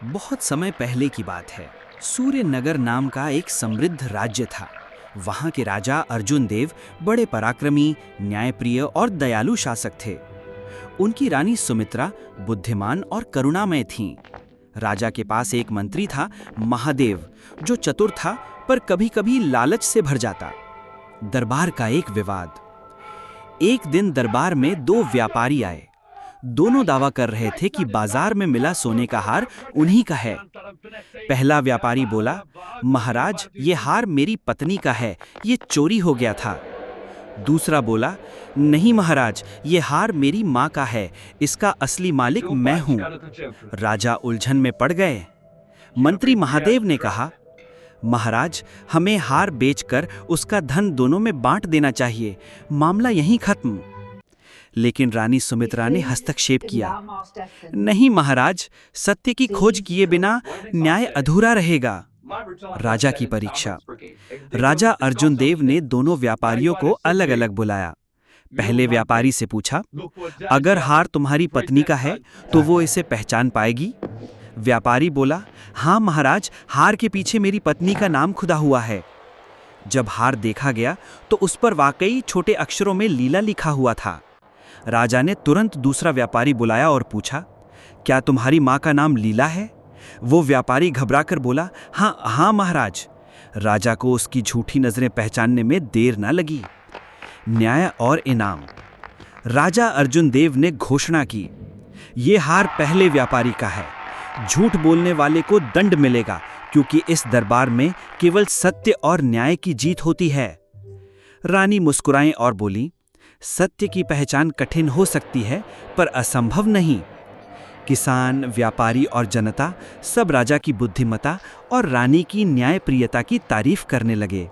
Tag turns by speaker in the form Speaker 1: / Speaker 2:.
Speaker 1: बहुत समय पहले की बात है। सूर्यनगर नाम का एक समृद्ध राज्य था। वहाँ के राजा अर्जुन देव बड़े पराक्रमी, न्यायप्रिय और दयालु शासक थे। उनकी रानी सुमित्रा बुद्धिमान और करुणामय थीं। राजा के पास एक मंत्री था, महादेव, जो चतुर था पर कभी-कभी लालच से भर जाता। दरबार का एक विवाद। एक दिन दरबार में दो व्यापारी आए। दोनों दावा कर रहे थे कि बाजार में मिला सोने का हार उन्हीं का है। पहला व्यापारी बोला, महाराज, ये हार मेरी पत्नी का है, ये चोरी हो गया था। दूसरा बोला, नहीं महाराज, ये हार मेरी माँ का है, इसका असली मालिक मैं हूँ। राजा उलझन में पड़ गए। मंत्री महादेव ने कहा, महाराज, हमें हार बेचकर उसका धन दोनों में बांट देना चाहिए, मामला यहीं खत्म। लेकिन रानी सुमित्रा ने हस्तक्षेप किया, नहीं महाराज, सत्य की खोज किए बिना न्याय अधूरा रहेगा। राजा की परीक्षा। राजा अर्जुन देव ने दोनों व्यापारियों को अलग अलग बुलाया। पहले व्यापारी से पूछा, अगर हार तुम्हारी पत्नी का है तो वो इसे पहचान पाएगी? व्यापारी बोला, हाँ महाराज, हार के पीछे मेरी पत्नी का नाम खुदा हुआ है। जब हार देखा गया तो उस पर वाकई छोटे अक्षरों में लीला लिखा हुआ था। राजा ने तुरंत दूसरा व्यापारी बुलाया और पूछा, क्या तुम्हारी माँ का नाम लीला है? वो व्यापारी घबराकर बोला, हाँ हाँ महाराज। राजा को उसकी झूठी नजरें पहचानने में देर न लगी। न्याय और इनाम। राजा अर्जुन देव ने घोषणा की, ये हार पहले व्यापारी का है। झूठ बोलने वाले को दंड मिलेगा, क्योंकि इस दरबार में केवल सत्य और न्याय की जीत होती है। रानी मुस्कुराई और बोली, सत्य की पहचान कठिन हो सकती है, पर असंभव नहीं। किसान, व्यापारी और जनता सब राजा की बुद्धिमत्ता और रानी की न्यायप्रियता की तारीफ करने लगे।